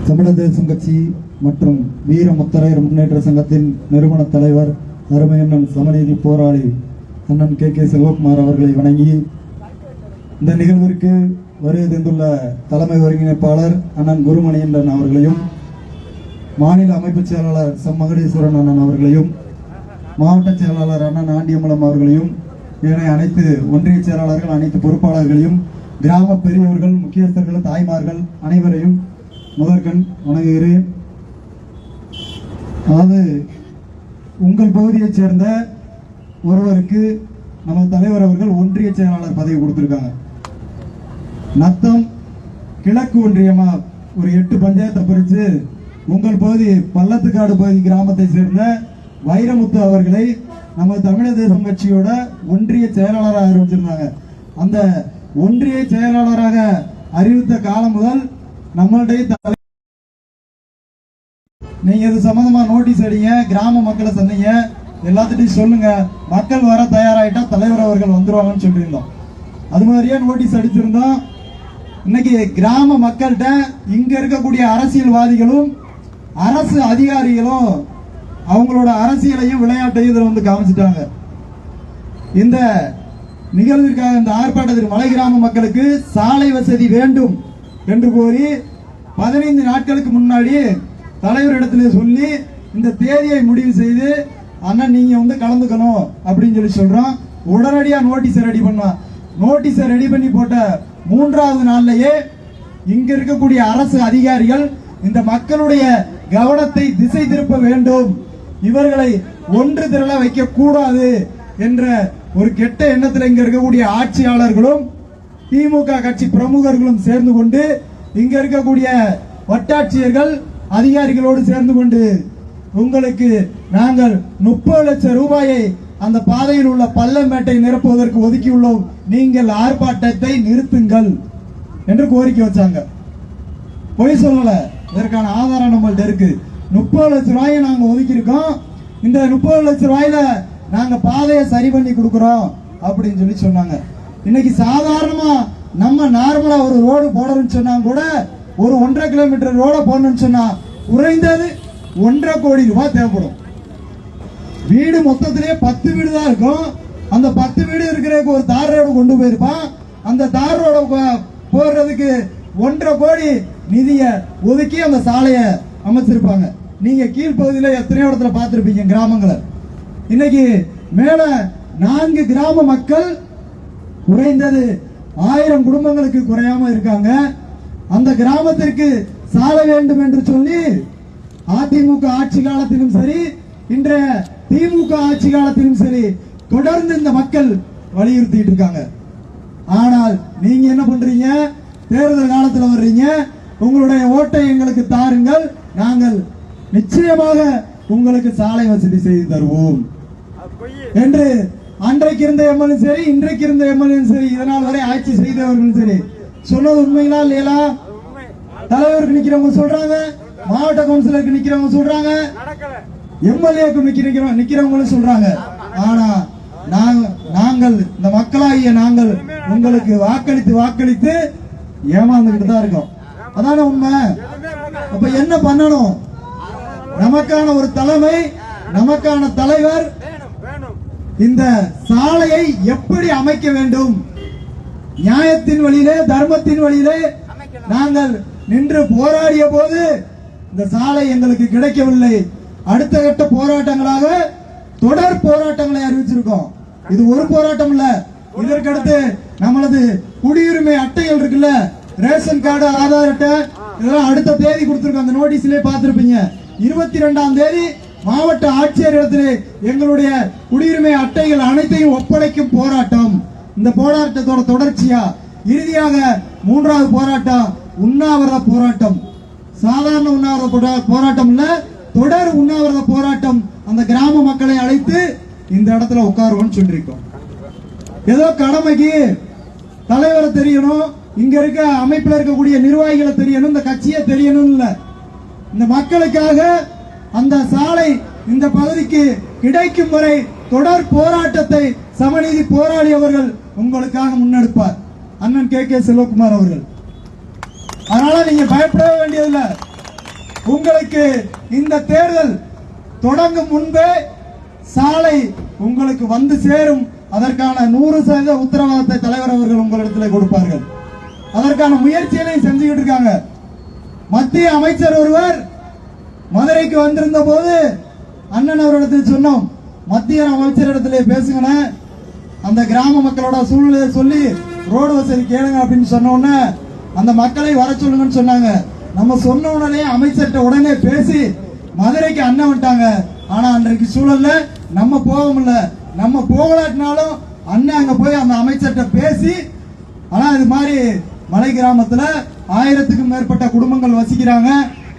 தமிழர் தேசம் கட்சி மற்றும் வீர முத்தரையர் முன்னேற்ற சங்கத்தின் நிறுவன தலைவர் அருமையண்ணன் சமநீதி போராளி அண்ணன் கே செல்வகுமார் அவர்களை வணங்கி இந்த நிகழ்விற்கு வருகை தந்துள்ள தலைமை ஒருங்கிணைப்பாளர் அண்ணன் குருமணியன் அவர்களையும் மாநில அமைப்பு செயலாளர் மகடேஸ்வரன் அண்ணன் அவர்களையும் மாவட்ட செயலாளர் அண்ணன் ஆண்டியமலம் அவர்களையும் ஏனைய அனைத்து ஒன்றிய செயலாளர்கள் அனைத்து பொறுப்பாளர்களையும் கிராம பெரியவர்கள் முக்கியஸ்தர்கள் தாய்மார்கள் அனைவரையும் முதற்கண் வணங்குகிறேன். அதாவது உங்கள் பகுதியைச் சேர்ந்த ஒருவருக்கு நம்ம தலைவர் அவர்கள் ஒன்றிய செயலாளர் பதவி கொடுத்திருக்காங்க. நத்தம் கிழக்கு ஒன்றியமா ஒரு 8 பஞ்சாயத்தை பிரித்து உங்கள் பகுதி பள்ளத்துக்காடு பகுதி கிராமத்தை சேர்ந்த வைரமுத்து அவர்களை நம்ம தமிழர் தேசம் கட்சியோட ஒன்றிய செயலாளராக அறிவிச்சிருந்தாங்க. அந்த ஒன்றிய செயலாளராக அறிவித்த காலம் முதல் நம்மளுடைய நீங்க இது சம்பந்தமா நோட்டீஸ் அடிங்க, கிராம மக்களை சந்திங்க, எல்லாத்திட்டையும் சொல்லுங்க. மக்கள் வர தயாராயிட்டா தலைவர் அவர்கள் வந்துருவாங்கன்னு சொல்லியிருந்தோம். அது மாதிரியே நோட்டீஸ் அடிச்சிருந்தோம். இன்னைக்கு கிராம மக்கள்கிட்ட இங்க இருக்கக்கூடிய அரசியல்வாதிகளும் அரசு அதிகாரிகளும் அவங்களோட அரசியலையும் விளையாட்டையும் இதில் வந்து காமிச்சிட்டாங்க. இந்த நிகழ்விற்காக இந்த ஆர்ப்பாட்டத்தில் மலை கிராம மக்களுக்கு சாலை வசதி வேண்டும் என்று கோரி 15 நாட்களுக்கு முன்னாடி தலைவரிடத்துல சொல்லி இந்த தேதியை முடிவு செய்து அண்ணன் நீங்க வந்து கலந்துக்கணும் அப்படின்னு சொல்றோம். உடனடியா நோட்டீஸை ரெடி பண்ணோம். நோட்டீஸை ரெடி பண்ணி போட்ட 3வது நாள்லயே இங்க இருக்கக்கூடிய அரசு அதிகாரிகள் இந்த மக்களுடைய கவனத்தை திசை திருப்ப வேண்டும், இவர்களை ஒன்று திரள வைக்க கூடாது என்ற ஒரு கெட்ட எண்ணத்தில் இங்க இருக்கக்கூடிய ஆட்சியாளர்களும் திமுக கட்சி பிரமுகர்களும் சேர்ந்து கொண்டு இங்க இருக்கக்கூடிய வட்டாட்சியர்கள் அதிகாரிகளோடு சேர்ந்து கொண்டு உங்களுக்கு நாங்கள் 30 லட்சம் ரூபாயை அந்த பாதையில் உள்ள பள்ளமேட்டை நிரப்புவதற்கு ஒதுக்கியுள்ளோம், நீங்கள் ஆர்ப்பாட்டத்தை நிறுத்துங்கள் என்று கோரிக்கை வச்சாங்க. பொய் சொல்லல, இதற்கான ஆதாரம் நம்மள்ட்ட இருக்கு. 30 லட்சம் ரூபாயை நாங்க ஒதுக்கி இருக்கோம், இந்த 30 லட்சம் ரூபாயில நாங்க பாதையை சரி பண்ணி கொடுக்கிறோம் அப்படின்னு சொல்லி சொன்னாங்க. இன்னைக்கு சாதாரணமா நம்ம நார்மலா ஒரு ரோடு போடணும்னு சொன்னா கூட ஒரு 1.5 கிலோமீட்டர் ரோட போடணும்னு சொன்னா குறைந்தது 1.5 கோடி ரூபாய் தேவைப்படும். வீடு மொத்தத்திலேயே 10 வீடு தான் இருக்கும். அந்த 10 வீடு இருக்கிறதுக்கு ஒரு தார் ரோடு கொண்டு போயிருப்பான். அந்த தார் ரோட போடுறதுக்கு 1.5 கோடி நிதியை ஒதுக்கி அந்த சாலையை அமைச்சிருப்பாங்க. நீங்க கீழ்பகுதியில எத்தனையோ இடத்துல பார்த்திருப்பீங்க கிராமங்களை. இன்னைக்கு மேல 4 கிராம மக்கள் குறைந்தது 1000 குடும்பங்களுக்கு குறையாம இருக்காங்க. அந்த கிராமத்திற்கு சாலை வேண்டும் என்று சொல்லி அதிமுக ஆட்சி காலத்திலும் சரி, இன்றைய திமுக ஆட்சி காலத்திலும் சரி தொடர்ந்து இந்த மக்கள் வலியுறுத்திட்டு இருக்காங்க. ஆனால் நீங்க என்ன பண்றீங்க? தேர்தல் காலத்தில் வர்றீங்க, உங்களுடைய ஓட்டை எங்களுக்கு தாருங்கள், நாங்கள் நிச்சயமாக உங்களுக்கு சாலை வசதி செய்து தருவோம் என்று அன்றைக்கு இருந்த எம்எல்ஏ சரி, இன்றைக்கு இருந்த எம்எல்ஏ சரி, இதனால் வரை ஆட்சி செய்தவர்களும் சரி சொன்னது உண்மைகளா இல்லையா? தலைவருக்கு நிக்கிறவங்க சொல்றாங்க, மாவட்ட கவுன்சிலருக்கு நிக்கிறவங்க சொல்றாங்க, எம்எல்ஏக்கு நிக்கிறவங்களும் சொல்றாங்க. ஆனா நாங்கள் இந்த மக்களாகிய நாங்கள் உங்களுக்கு வாக்களித்து ஏமாந்துகிட்டு தான் இருக்கோம். அதான உண்மை. அப்ப என்ன பண்ணணும்? நமக்கான ஒரு தலைமை, நமக்கான தலைவர் இந்த சாலையை எப்படி அமைக்க வேண்டும், நியாயத்தின் வழியிலே தர்மத்தின் வழியிலே நாங்கள் நின்று போராடிய போது இந்த சாலை எங்களுக்கு கிடைக்கவில்லை. அடுத்த கட்ட போராட்டங்களாக தொடர் போராட்டங்களை அறிவிச்சிருக்கோம். இது ஒரு போராட்டம் இல்ல. இதற்கடுத்து நம்மளது குடியுரிமை அட்டைகள் இருக்குல்ல, ரேஷன் கார்டு, ஆதார் அட்டை, இதெல்லாம் அடுத்த தேதி கொடுத்திருக்கோம். அந்த நோட்டீஸ்லயே பார்த்திருப்பீங்க. 22ஆம் தேதி மாவட்ட ஆட்சியர் இடத்திலே எங்களுடைய குடியுரிமை அட்டைகள் அனைத்தையும் ஒப்படைக்கும் போராட்டம். இந்த போராட்டத்தோட தொடர்ச்சியா இறுதியாக 3வது போராட்டம் உண்ணாவிரத போராட்டம். சாதாரண உண்ணாவிரத போராட்டம் இல்ல, தொடர் உண்ணாவிரத போராட்டம். அந்த கிராம மக்களை அழைத்து இந்த இடத்துல உட்காருவோம்னு சொல்லிருக்கோம். ஏதோ கடமைக்கு தலைவரை தெரியணும், இங்க இருக்க அமைப்புல இருக்கக்கூடிய நிர்வாகிகளை தெரியணும், இந்த கட்சியை தெரியணும் இல்ல, இந்த மக்களுக்காக அந்த சாலை இந்த பகுதிக்கு கிடைக்கும் வரை தொடர் போராட்டத்தை சமநீதி போராளி அவர்கள் உங்களுக்காக முன்னெடுப்பார், அண்ணன் கே செல்வகுமார் அவர்கள். அதனால நீங்க பயப்பட வேண்டியதில்லை. உங்களுக்கு இந்த தேர்தல் தொடங்கும் முன்பே சாலை உங்களுக்கு வந்து சேரும். அதற்கான 100% உத்தரவாதத்தை தலைவர் அவர்கள் உங்களிடத்தில் கொடுப்பார்கள். அதற்கான முயற்சிகளை செஞ்சுக்கிட்டு இருக்காங்க. மத்திய அமைச்சர் ஒருவர் மதுரைக்கு வந்திருந்த போது அண்ணன் அவரிடத்தில் சொன்னோம், மத்திய அமைச்சரிடத்திலே பேசுங்க, அந்த கிராம மக்களோட சூழ்நிலையை சொல்லி ரோடு வசதி கேளுங்க அப்படின்னு சொன்ன உடனே அந்த மக்களை வர சொல்லுங்கன்னு சொன்னாங்க. நம்ம சொன்ன உடனே அமைச்சர்கிட்ட உடனே பேசி மதுரைக்கு அண்ணன் விட்டாங்க. ஆனா அன்றைக்கு சூழல்ல நம்ம போக முடியல. நம்ம போகலாட்டினாலும் அண்ணன் அங்க போய் அந்த அமைச்சர்கிட்ட பேசி, ஆனா இது மாதிரி மலை கிராமத்துல 1000க்கும் மேற்பட்ட குடும்பங்கள் வசிக்கிறாங்க.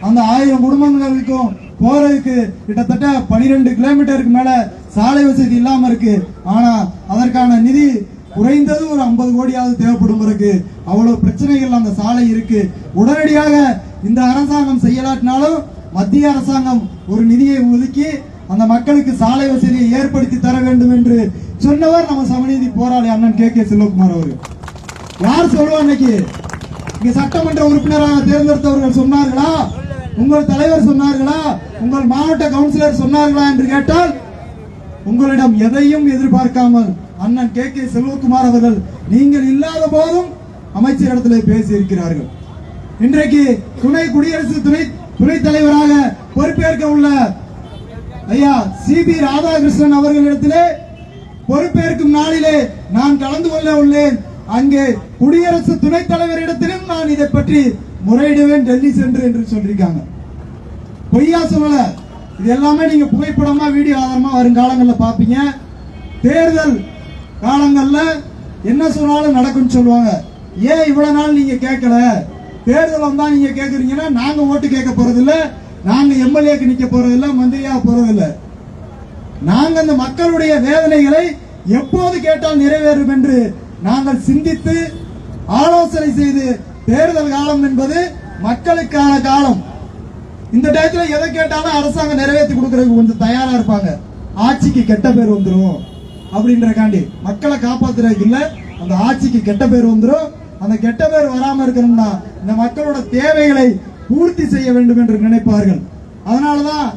அந்த 1000 குடும்பங்களுக்கும் போறதுக்கு கிட்டத்தட்ட 12 கிலோமீட்டருக்கு மேல சாலை வசதி இல்லாம இருக்கு. ஆனா அதற்கான நிதி குறைந்தது ஒரு 50 கோடியாவது தேவைப்படும். இருக்கு அவ்வளவு பிரச்சனைகள் அந்த சாலை இருக்கு. உடனடியாக இந்த அரசாங்கம் செய்யலாட்டினாலும் மத்திய அரசாங்கம் ஒரு நிதியை ஒதுக்கி அந்த மக்களுக்கு சாலை வசதியை ஏற்படுத்தி தர வேண்டும் என்று சொன்னவர் நம்ம சமநீதி போராளி அண்ணன் கே செல்வகுமார் அவர்கள். யார் சொல்லுவா? இன்னைக்கு இங்க சட்டமன்ற உறுப்பினராக தேர்ந்தெடுத்தவர்கள் சொன்னார்களா? உங்கள் தலைவர் சொன்னார்களா? உங்கள் மாவட்ட கவுன்சிலர் சொன்னார்களா என்று கேட்டால் உங்களிடம் எதையும் எதிர்பார்க்காமல் அண்ணன் கே செல்வகுமார் அவர்கள் நீங்கள் இல்லாத போதும் அமைச்சரிடத்தில் பேசி இருக்கிறார்கள். இன்றைக்கு குடியரசு துணைத் தலைவராக பொறுப்பேற்க உள்ள ஐயா சிபி ராதாகிருஷ்ணன் அவர்களிடத்திலே பொறுப்பேற்கும் நாளிலே நான் கலந்து கொள்ள உள்ளேன். அங்கே குடியரசு துணைத் தலைவரிடத்திலும் நான் இதை பற்றி முறையிடுவேன் டெல்லி சென்று என்று சொல்லியிருக்காங்க. பொய்யா சொல்லல. இது எல்லாமே நீங்க புகைப்படமா வீடியோ ஆதாரமா வருங்காலங்களில் பாப்பீங்க. தேர்தல் காலங்கள்ல என்ன சொன்னாலும் நடக்கும்னு சொல்லுவாங்க. ஏன் இவ்வளவு நாள் நீங்க கேட்கல? தேர்தல் வந்தா நீங்க கேக்குறீங்கன்னா நாங்க ஓட்டு கேட்க போறது இல்ல, நாங்க எம்எல்ஏக்கு நிக்க போறது இல்ல, மந்திரியாக போறது இல்ல. நாங்க அந்த மக்களுடைய வேதனைகளை எப்போது கேட்டால் நிறைவேறும் என்று நாங்கள் சிந்தித்து ஆலோசனை செய்து, தேர்தல் காலம் என்பது மக்களுக்கான காலம். இந்த டயத்துல எதை கேட்டாலும் அரசாங்கம் நிறைவேற்றி கொடுக்கறதுக்கு கொஞ்சம் தயாரா இருப்பாங்க. ஆட்சிக்கு கெட்ட பேர் வந்துடும் அப்படின்றக்காண்டி மக்களை காப்பாத்துறதுக்கு இல்ல, அந்த ஆட்சிக்கு கெட்ட பேர் வந்துடும். அந்த கெட்ட பேர் வராம இருக்கணும்னா இந்த மக்களோட தேவைகளை பூர்த்தி செய்ய வேண்டும் என்று நினைப்பார்கள். அதனாலதான்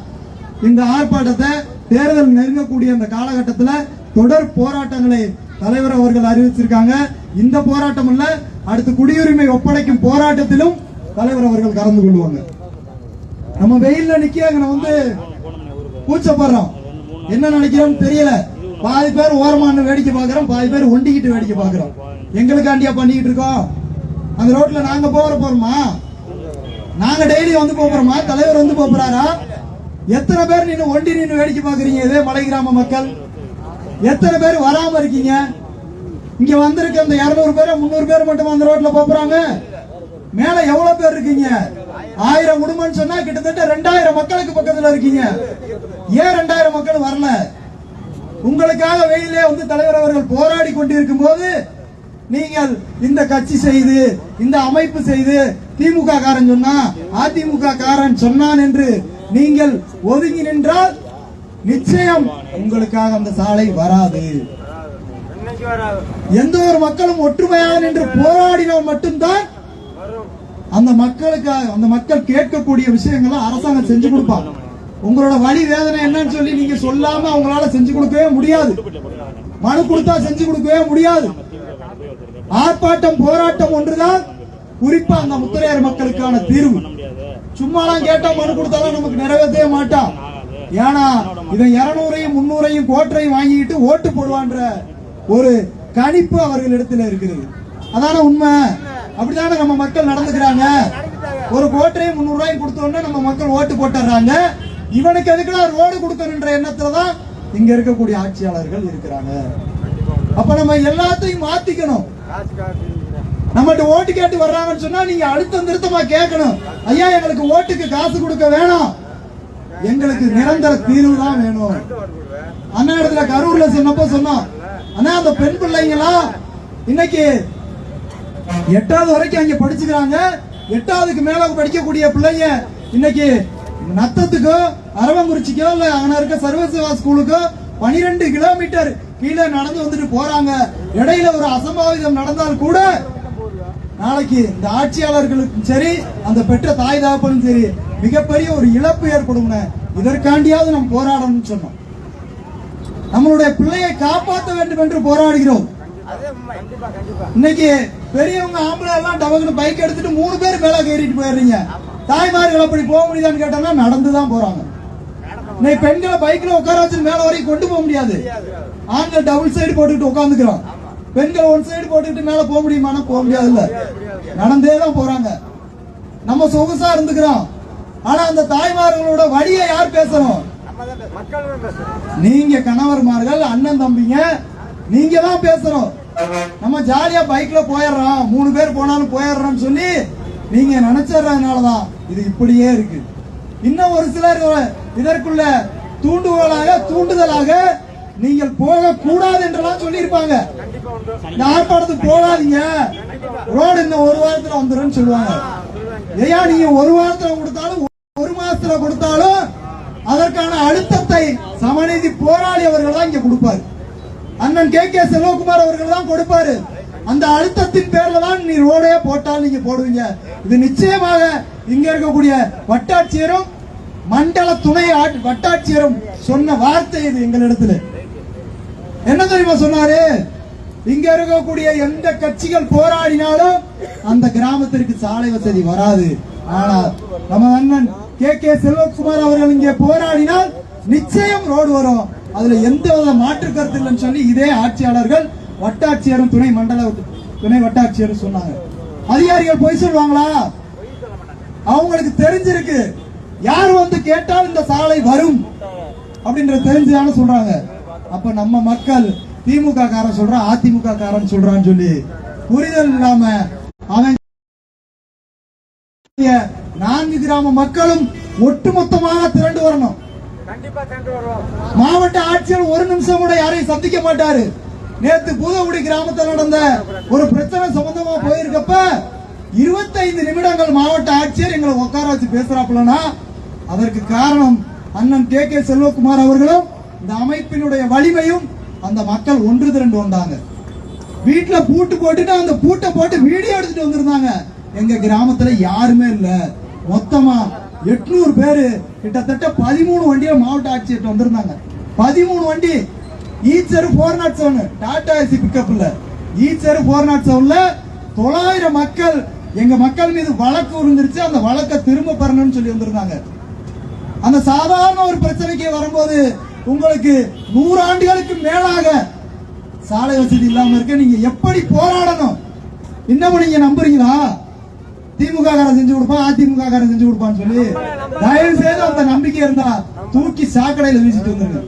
இந்த ஆர்ப்பாட்டத்தை தேர்தல் நெருங்கக்கூடிய அந்த காலகட்டத்தில் தொடர் போராட்டங்களை தலைவர் அவர்கள் அறிவிச்சிருக்காங்க. இந்த போராட்டம் இல்ல, அடுத்து குடியுரிமை ஒப்படைக்கும் போராட்டத்திலும் தலைவர் அவர்கள் கலந்து கொள்வாங்க. நம்ம வெயில்ல நிக்க வந்து கூச்சப்படுறோம், என்ன நினைக்கிறோம் தெரியல. பாதி பேர் ஓரமான வேடிக்கை பாக்குறோம், பாதி பேர் ஒண்டிக்கிட்டு வேடிக்கை பாக்குறோம். எங்களுக்காண்டியா பண்ணிக்கிட்டு இருக்கோம்? அந்த ரோட்ல நாங்க போறோமா? நாங்க டெய்லி வந்து போறோமா? தலைவர் வந்து போறாரா? எத்தனை பேர் நின்று ஒண்டி நின்று வேடிக்கை பாக்குறீங்க? இதே மலை கிராம மக்கள் எத்தனை பேர் வராம இருக்கீங்க? இங்க வந்திருக்க அந்த 200 பேர் 300 பேர் மட்டும் அந்த ரோட்ல போறாங்க. மேல எவ்வளவு பேர் இருக்கீங்க? 1000 குடும்பம் சொன்னா கிட்டத்தட்ட 2000 மக்களுக்கு பக்கத்துல இருக்கீங்க. ஏன் 2000 மக்கள் வரல? உங்களுக்காக வெயிலே வந்து தலைவர் அவர்கள் போராடி கொண்டிருக்கும் போது நீங்கள் இந்த கட்சி செய்து இந்த அமைப்பு செய்து திமுக காரன் சொன்னா அதிமுக காரன் சொன்னான் என்று நீங்கள் ஒதுங்கி நின்றால் நிச்சயம் உங்களுக்காக அந்த சாலை வராது. எந்த ஒரு மக்களும் ஒற்றுமையாக நின்று போராடினால் மட்டும்தான் அந்த மக்களுக்காக அந்த மக்கள் கேட்கக்கூடிய விஷயங்களை அரசாங்கம் செஞ்சு கொடுப்பாங்க. உங்களோட வழி வேதனை என்னன்னு சொல்லி நீங்க சொல்லாம அவங்களால செஞ்சு கொடுக்கவே முடியாது. மனு கொடுத்தா செஞ்சு கொடுக்கவே முடியாது. ஆர்ப்பாட்டம் போராட்டம் ஒன்றுதான் குறிப்பா அந்த முத்திரையர் மக்களுக்கான தீர்வு. சும்மாலாம் கேட்டா மனு கொடுத்தாலும் நமக்கு நிறைவேற்றவே மாட்டான். ஏன்னா இதை 200ஐயும் 300ஐயும் கோட்டரையும் வாங்கிட்டு ஓட்டு போடுவான்ற ஒரு கணிப்பு அவர்களிடத்தில் இருக்கிறது. அதான உண்மை. அப்படித்தானே நம்ம மக்கள் நடந்துக்கிறாங்க. ஒரு கோட்டரையும் 300 ரூபாயும் கொடுத்தோம்னா நம்ம மக்கள் ஓட்டு போட்டுறாங்க. இவனுக்கு எதுக்குலாம் ரோடு கொடுக்கணுன்ற எண்ணத்துலதான் இங்க இருக்கக்கூடிய ஆட்சியாளர்கள் இருக்கிறாங்க. அப்ப நம்ம எல்லாத்தையும் மாத்திக்கணும். நம்மகிட்ட ஓட்டு கேட்டு வர்றாங்கன்னு சொன்னா நீங்க அழுத்தம் திருத்தமா கேட்கணும். ஐயா எங்களுக்கு ஓட்டுக்கு காசு கொடுக்க வேணாம், எங்களுக்கு நிரந்தர தீர்வு தான் வேணும். அண்ணா இடத்துல கரூர்ல சொன்னப்போ சொன்னோம், ஆனா அந்த பெண் பிள்ளைங்களா இன்னைக்கு 8வது வரைக்கும் அங்க படிச்சுக்கிறாங்க. 8வதுக்கு மேல படிக்கக்கூடிய பிள்ளைங்க இன்னைக்கு நத்தத்துக்கோ அரவங்குறிச்சிக்கோ இல்ல அங்க இருக்க சர்வசிவா ஸ்கூலுக்கோ 12 கிலோமீட்டர் கீழே நடந்து வந்துட்டு போறாங்க. இடையில ஒரு அசம்பாவிதம் நடந்தால் கூட நாளைக்கு இந்த ஆட்சியாளர்களுக்கும் சரி அந்த பெற்ற தாய் தகப்பனும் சரி மிகப்பெரிய ஒரு இழப்பு ஏற்படும். இதற்காண்டியாவது நாம் போராடணும்னு சொன்னோம். நம்மளுடைய பிள்ளையை காப்பாற்ற வேண்டும் என்று போராடுகிறோம். இன்னைக்கு பெரியவங்க ஆம்பளை எல்லாம் டபக்குன்னு பைக் எடுத்துட்டு 3 பேர் மேல ஏறிட்டு போயிடுறீங்க. தாய்மார்கள் அப்படி போக முடியுதான்னு கேட்டோம்னா நடந்துதான் போறாங்க. இன்னைக்கு பெண்களை பைக்ல உட்கார வச்சு மேல வரைக்கும் கொண்டு போக முடியாது. ஆண்கள் டபுள் சைடு போட்டுக்கிட்டு உட்காந்துக்கிறோம். பெண்கள் 1 சைடு போட்டுக்கிட்டு மேல போக முடியுமானா போக முடியாது. இல்ல நடந்தே தான் போறாங்க. நம்ம சொகுசா இருந்துக்கிறோம். ஆனா அந்த தாய்மார்களோட வழியை யார் பேசணும்? நீங்க கணவர்மார்கள், அண்ணன் தம்பிங்க, நீங்க தான் பேசணும். நம்ம ஜாலியா பைக்ல போயிடுறோம், 3 பேர் போனாலும் போயிடுறோம்னு சொல்லி நீங்க நினைச்சறதுனாலதான் இது இப்படியே இருக்கு. இன்னும் ஒரு சிலர் இதற்குள்ள தூண்டுதலாக நீங்கள் போக கூடாது என்றெல்லாம் சொல்லி இருப்பாங்க. இந்த ஆர்ப்பாட்டத்துக்கு போகாதீங்க, ரோடு இன்னும் 1 வாரத்துல வந்துடும் சொல்லுவாங்க. ஐயா, நீங்க 1 வாரத்துல கொடுத்தாலும் 1 மாசத்துல கொடுத்தாலும் அதற்கான அழுத்தத்தை சமநீதி போராளி அவர்கள் தான் இங்க கொடுப்பாரு. அண்ணன் கே செல்வகுமார் அவர்கள் தான் கொடுப்பாரு. அந்த அழுத்தத்தின் பேர்ல தான் நீ ரோடே போட்டாலும் நீங்க போடுவீங்க. இது நிச்சயமாக இங்க இருக்கக்கூடிய வட்டாட்சியரும் மண்டல துணை வட்டாட்சியரும் சொன்ன வார்த்தை இது. எங்களிடத்துல என்ன தெரியுமா சொன்னாரு? இங்க இருக்கக்கூடிய எந்த கட்சிகள் போராடினாலும் அந்த கிராமத்திற்கு சாலை வசதி வராது. ஆனால் நம்ம அண்ணன் கே செல்வகுமார் அவர்கள் இங்கே போராடினால் நிச்சயம் ரோடு வரும். அதுல எந்த வித மாற்று கருத்து இல்லைன்னு சொல்லி இதே ஆட்சியாளர்கள், வட்டாட்சியரும் துணை வட்டாட்சியரும் சொன்னாங்க. அதிகாரிகள் போய் சொல்லுவாங்களா? அவங்களுக்கு தெரிஞ்சிருக்கு, யார் வந்து கேட்டால் இந்த சாலை வரும் அப்படின்ற தெரிஞ்சுதான சொல்றாங்க. அப்ப நம்ம மக்கள் திமுக காரன் சொல்றான், அதிமுக காரன் சொல்றான்னு சொல்லி புரிதல் இல்லாம அவன் 4 கிராம மக்களும் ஒட்டுமொத்தமாக திரண்டு வரணும். மாவட்ட ஆட்சியர் 1 நிமிஷம் கூட யாரையும் சந்திக்க மாட்டாரு. நேற்று பூதகுடி கிராமத்தில் நடந்த ஒரு பிரச்சனை சம்பந்தமா போயிருக்கப்ப 25 நிமிடங்கள் மாவட்ட ஆட்சியர் எங்களை உட்கார வச்சு பேசுறாப்புலனா அதற்கு காரணம் அண்ணன் கே செல்வகுமார் அவர்களும் இந்த அமைப்பினுடைய வலிமையும் அந்த மக்கள் ஒன்று திரண்டு வந்தாங்க. வீட்டுல பூட்டு போட்டுட்டு அந்த பூட்டை போட்டு வீடியோ எடுத்துட்டு வந்திருந்தாங்க. எங்க கிராமத்துல யாருமே இல்ல, மொத்தமா 800 பேரு, கிட்டத்தட்ட 13 வண்டியில மாவட்ட ஆட்சியர் வந்திருந்தாங்க. 13 வண்டி, ஈச்சர் 407 டாடா ஏசி பிக்கப் இல்ல, ஈச்சர் 407ல 900 மக்கள் எங்க மக்கள் மீது வழக்கு விழுந்துருச்சு. அந்த வழக்கை திரும்ப பெறணும்னு சொல்லி வந்திருந்தாங்க. அந்த சாதாரண ஒரு பிரச்சனைக்கு வரும்போது உங்களுக்கு 100 ஆண்டுகளுக்கு மேலாக சாலை வசதி இல்லாம இருக்க நீங்க எப்படி போராடணும்? இன்னமும் நீங்க நம்புறீங்களா? திமுக காரன் செஞ்சு கொடுப்பான், அதிமுக காரன் செஞ்சு கொடுப்பான்னு சொல்லி தயவு செய்து அந்த நம்பிக்கை இருந்தா தூக்கி சாக்கடையில வீசிட்டு வந்துருங்க.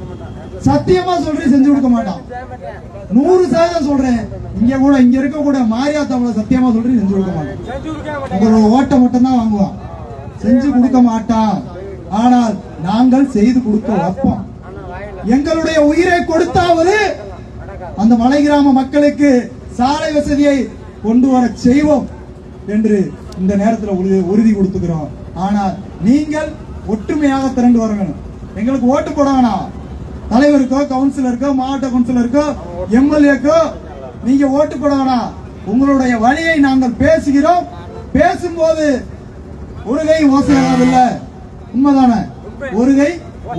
சத்தியமா சொல்றேன், செஞ்சு கொடுக்க மாட்டான். 100% சொல்றேன். இங்க இருக்க கூட மாரியா தமிழ சத்தியமா சொல்றேன், செஞ்சு கொடுக்க மாட்டான். உங்களோட ஓட்ட மட்டும் தான் வாங்குவான், செஞ்சு கொடுக்க மாட்டான். ஆனால் நாங்கள் செய்து கொடுக்க வைப்போம். எங்களுடைய உயிரை கொடுத்தாவது அந்த மலை கிராம மக்களுக்கு சாலை வசதியை கொண்டு வர செய்வோம் என்று இந்த நேரத்தில் உறுதி கொடுத்துக்கிறோம். ஆனால் நீங்கள் ஒற்றுமையாக திரண்டு வரணும். எங்களுக்கு ஓட்டு போட வேணாம். தலைவருக்கோ, கவுன்சிலருக்கோ, மாவட்ட கவுன்சிலருக்கோ, எம்எல்ஏக்கோ நீங்க ஓட்டு போட வேணாம். உங்களுடைய வழியை நாங்கள் பேசுகிறோம். பேசும்போது ஒரு கை ஓசையாகாது. உண்மைதானே? ஒரு கை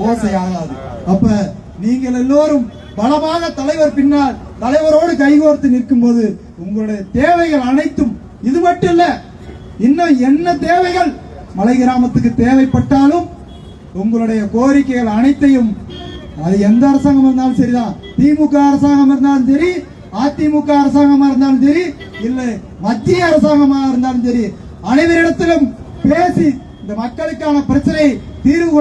ஓசையாகாது. அப்ப நீங்கள் எல்லோரும் பலமாக தலைவர் பின்னால் தலைவரோடு கைகோர்த்து நிற்கும் போது உங்களுடைய தேவைகள் அனைத்தும், இது மட்டும் இல்ல, இன்னும் என்ன தேவைகள் மலை கிராமத்துக்கு தேவைப்பட்டாலும் உங்களுடைய கோரிக்கைகள் அனைத்தையும், அது எந்த அரசாங்கம் இருந்தாலும் சரிதான், திமுக அரசாங்கம் இருந்தாலும் சரி, அதிமுக அரசாங்கமா இருந்தாலும் சரி, இல்ல மத்திய அரசாங்கமாக இருந்தாலும் சரி, அனைவரிடத்திலும் பேசி இந்த மக்களுக்கான பிரச்சனை தீர்வு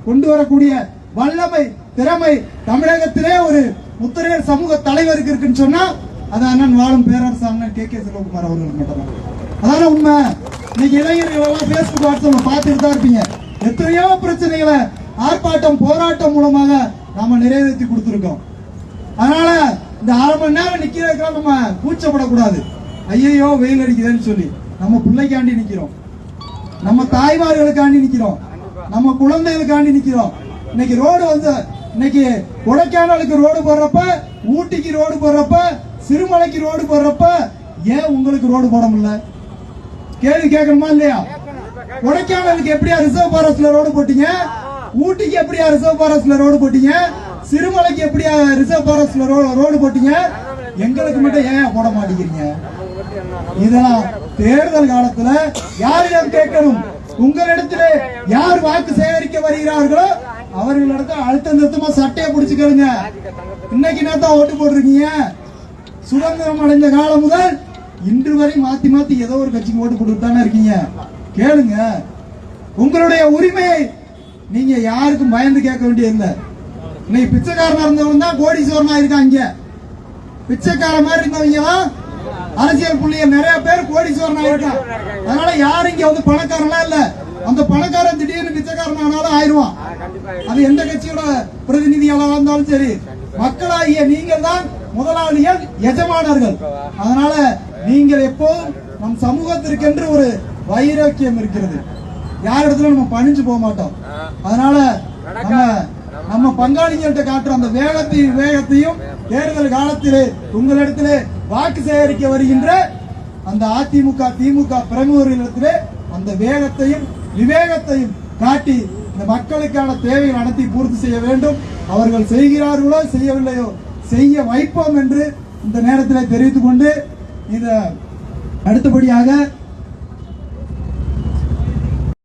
கொண்டு வரக்கூடிய வல்லமை, திறமை தமிழகத்திலே ஒரு முத்திரையர் சமூக தலைவருக்கு இருக்குன்னு சொன்னா அது அண்ணன் வாழும் பேரரசு அண்ணன் கே செல்வகுமார் அவர்களுக்கு மட்டும்தான். அதான உண்மை. இன்னைக்கு இளைஞர்கள் எல்லாம் பேஸ்புக், வாட்ஸ்அப்ல பார்த்துட்டு தான் இருப்பீங்க. எத்தனையோ பிரச்சனைகளை ஆர்ப்பாட்டம், போராட்டம் மூலமாக நாம நிறைவேற்றி கொடுத்திருக்கோம். அதனால இந்த 1/2 மணி நேரம் நிக்கிறதுக்காக நம்ம கூச்சப்படக்கூடாது. ஐயோ வெயில் அடிக்குதுன்னு சொல்லி நம்ம பிள்ளைக்காண்டி நிக்கிறோம், நம்ம தாய்மார்களுக்காண்டி நிக்கிறோம், நம்ம குழந்தைகளுக்காண்டி நிக்கிறோம். இன்னைக்கு ரோடு வந்து இன்னைக்கு கொடைக்கானலுக்கு ரோடு போடுறப்ப, ஊட்டிக்கு ரோடு போடுறப்ப, சிறுமலைக்கு ரோடு போடுறப்ப ஏன் உங்களுக்கு ரோடு போட முடியல? கேள்வி கேட்கணுமா இல்லையா? கொடைக்கானலுக்கு எப்படியா ரிசர்வ் ஃபாரஸ்ட்ல ரோடு போட்டீங்க? ஊட்டிக்கு எப்படியா ரிசர்வ் ஃபாரஸ்ட்ல ரோடு போட்டீங்க? சிறுமலைக்கு எப்படியா ரிசர்வ் ஃபாரஸ்ட்ல ரோடு போட்டீங்க? எங்களுக்கு மட்டும் ஏன் போட மாட்டேங்கிறீங்க? இதெல்லாம் தேர்தல் காலத்துல யாரிடம் கேட்கணும்? உங்களிடத்திலே யார் வாக்கு சேகரிக்க வருகிறார்களோ அவர்களிடத்தில் அழுத்த நிறுத்தமா சட்டையை பிடிச்சுக்கலுங்க. இன்னைக்கு நேரத்தான் ஓட்டு போட்டிருக்கீங்க. சுதந்திரம் அடைந்த காலம் முதல் இன்று வரை மாத்தி மாத்தி ஏதோ ஒரு கட்சிக்கு ஓட்டு போட்டு தானே இருக்கீங்க. கேளுங்க, உங்களுடைய உரிமையை நீங்க யாருக்கும் பயந்து கேட்க வேண்டியதில்லை. இன்னைக்கு பிச்சைக்காரனா இருந்தவங்க தான் கோடீஸ்வரனா இருக்காங்க. பிச்சைக்கார மாதிரி இருந்தவங்க அரசியல் புள்ளிகள் நிறைய பேர் கோடீஸ்வரனா இருக்கான். அதனால யாரும் இங்க வந்து பணக்காரனா இல்ல. அந்த பணக்காரன் திடீர்னு பிச்சைக்காரன் ஆனாலும் ஆயிடுவான். அது எந்த கட்சியோட பிரதிநிதியாக இருந்தாலும் சரி, மக்களாகிய நீங்கள் தான் முதலாளிகள், எஜமானர்கள். அதனால நீங்கள் எப்போதும் நம் சமூகத்திற்கென்று ஒரு வைராக்கியம் இருக்கிறது. யாரிடத்துல நம்ம பணிஞ்சு போக மாட்டோம். அதனால நம்ம பங்காளிகள்கிட்ட காட்டுற அந்த வேகத்தையும் தேர்தல் காலத்திலே உங்களிடத்திலே வாக்கு சேகரிக்க வருகின்ற அந்த அதிமுக திமுக பிரமுகர்களிடத்திலே அந்த வேகத்தையும் விவேகத்தையும் காட்டி இந்த மக்களுக்கான தேவைகள் அனைத்தை பூர்த்தி செய்ய வேண்டும். அவர்கள் செய்கிறார்களோ செய்யவில்லையோ செய்ய வைப்போம் என்று இந்த நேரத்தில் தெரிவித்துக் கொண்டு, இத அடுத்தபடியாக